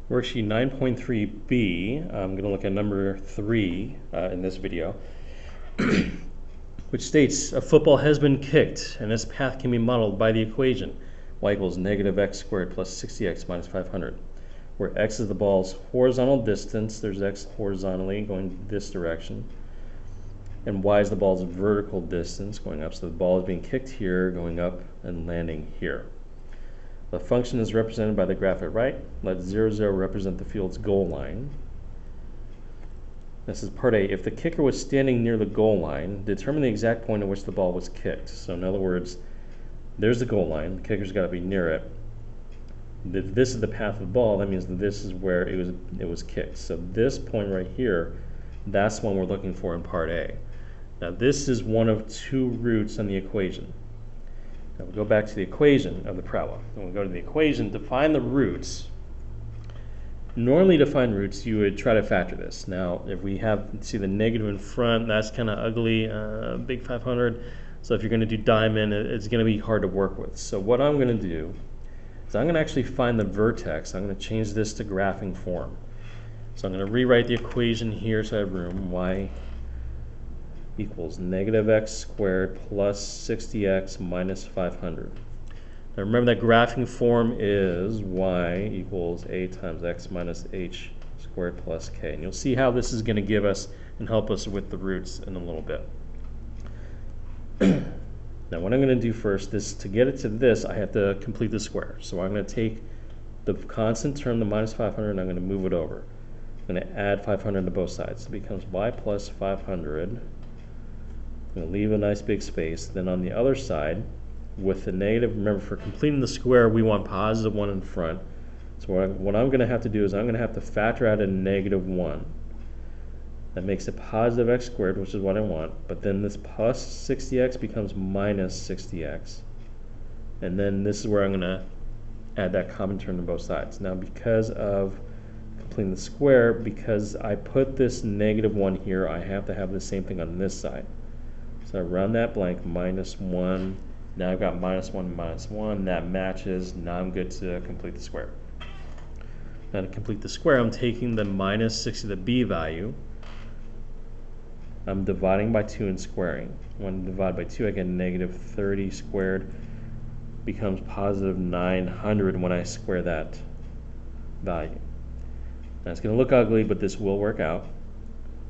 Worksheet 9.3b, I'm going to look at number 3 in this video, which states a football has been kicked and its path can be modeled by the equation y equals negative x squared plus 60x minus 500, where x is the ball's horizontal distance, there's x horizontally going this direction, and y is the ball's vertical distance going up, so the ball is being kicked here, going up, and landing here. The function is represented by the graph at right. Let 0, 0 represent the field's goal line. This is part A. If the kicker was standing near the goal line, determine the exact point at which the ball was kicked. So in other words, there's the goal line. The kicker's got to be near it. If this is the path of the ball, that means that this is where it was kicked. So this point right here, that's the one we're looking for in part A. Now this is one of two roots on the equation. Now we'll go back to the equation of the problem. When we go to the equation to find the roots, normally to find roots you would try to factor this. Now if we have, see the negative in front, that's kind of ugly, big 500. So if you're going to do diamond, it's going to be hard to work with. So what I'm going to do is I'm going to actually find the vertex. I'm going to change this to graphing form. So I'm going to rewrite the equation here so I have room. Y equals negative x squared plus 60x minus 500. Now remember that graphing form is y equals a times x minus h squared plus k. And you'll see how this is going to give us and help us with the roots in a little bit. Now what I'm going to do first is to get it to this, I have to complete the square. So I'm going to take the constant term, the minus 500, and I'm going to move it over. I'm going to add 500 to both sides. So it becomes y plus 500. I'm going to leave a nice big space. Then on the other side, with the negative, remember for completing the square, we want positive 1 in front. So what I'm going to have to do is I'm going to have to factor out a negative 1. That makes it positive x squared, which is what I want. But then this plus 60x becomes minus 60x. And then this is where I'm going to add that common term to both sides. Now because of completing the square, because I put this negative 1 here, I have to have the same thing on this side. So I run that blank, minus 1. Now I've got minus 1 and minus 1. That matches. Now I'm good to complete the square. Now to complete the square, I'm taking the minus 60, the b value. I'm dividing by 2 and squaring. When I divide by 2, I get negative 30 squared. Becomes positive 900 when I square that value. Now it's going to look ugly, but this will work out.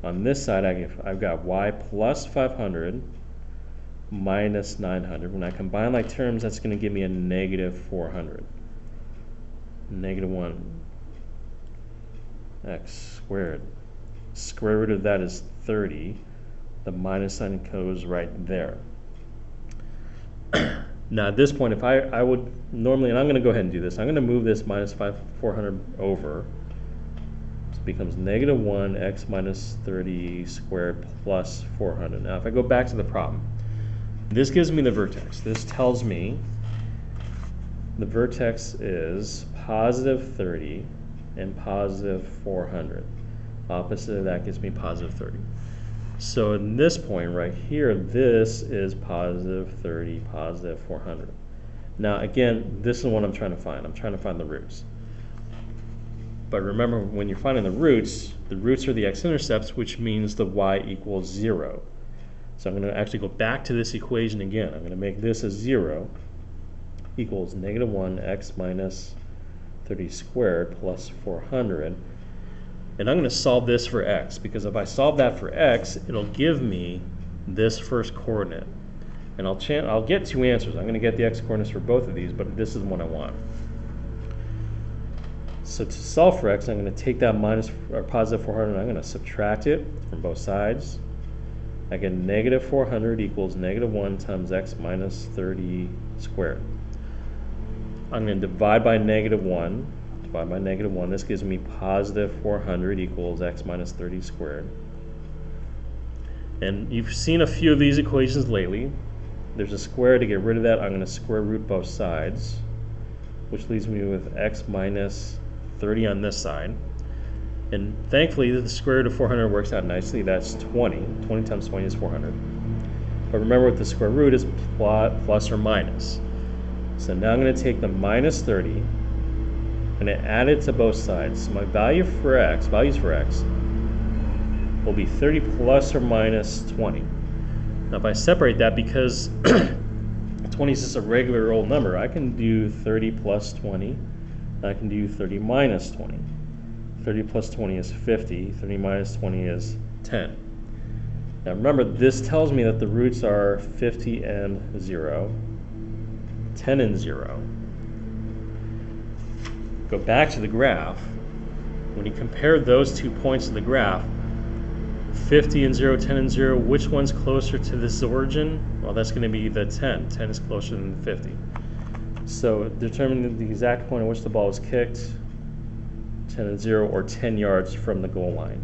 On this side, I've got y plus 500 minus 900. When I combine like terms, that's going to give me a negative 400. Negative 1 x squared. Square root of that is 30. The minus sign goes right there. Now at this point, if I would normally, and I'm going to go ahead and do this, I'm going to move this minus 400 over. It becomes negative 1 x minus 30 squared plus 400. Now if I go back to the problem, this gives me the vertex. This tells me the vertex is positive 30 and positive 400. Opposite of that gives me positive 30. So in this point right here, this is positive 30, positive 400. Now again, this is what I'm trying to find. I'm trying to find the roots. But remember, when you're finding the roots are the x-intercepts, which means the y equals 0. So I'm going to actually go back to this equation again. I'm going to make this a 0 equals negative 1 x minus 30 squared plus 400. And I'm going to solve this for x, because if I solve that for x, it'll give me this first coordinate. And I'll get two answers. I'm going to get the x coordinates for both of these, but this is the one I want. So to solve for x, I'm going to take that minus or positive 400 and I'm going to subtract it from both sides. I get negative 400 equals negative 1 times x minus 30 squared. I'm going to divide by negative 1. Divide by negative 1. This gives me positive 400 equals x minus 30 squared. And you've seen a few of these equations lately. There's a square. To get rid of that, I'm going to square root both sides, which leaves me with x minus 30 on this side. And thankfully, the square root of 400 works out nicely. That's 20. 20 times 20 is 400. But remember, with the square root is plus or minus. So now I'm going to take the minus 30 and it added to both sides. So my values for x will be 30 plus or minus 20. Now if I separate that, because 20 is just a regular old number, I can do 30 plus 20, and I can do 30 minus 20. 30 plus 20 is 50, 30 minus 20 is 10. Now remember, this tells me that the roots are 50 and 0, 10 and 0. Go back to the graph. When you compare those 2 points of the graph, 50 and 0, 10 and 0, which one's closer to this origin? Well, that's going to be the 10. 10 is closer than the 50. So determine the exact point at which the ball was kicked, 10 and 0, or 10 yards from the goal line.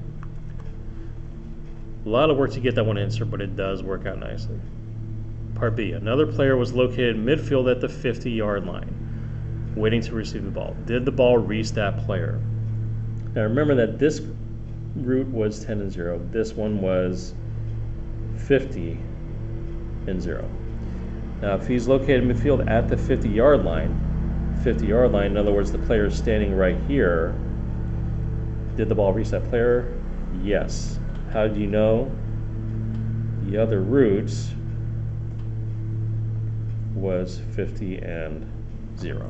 A lot of work to get that one answer, but it does work out nicely. Part B, another player was located midfield at the 50-yard line, waiting to receive the ball. Did the ball reach that player? Now remember that this root was 10 and 0. This one was 50 and 0. Now if he's located midfield at the 50-yard line, in other words, the player is standing right here, did the ball reach that player? Yes. How do you know? The other root was 50 and 0.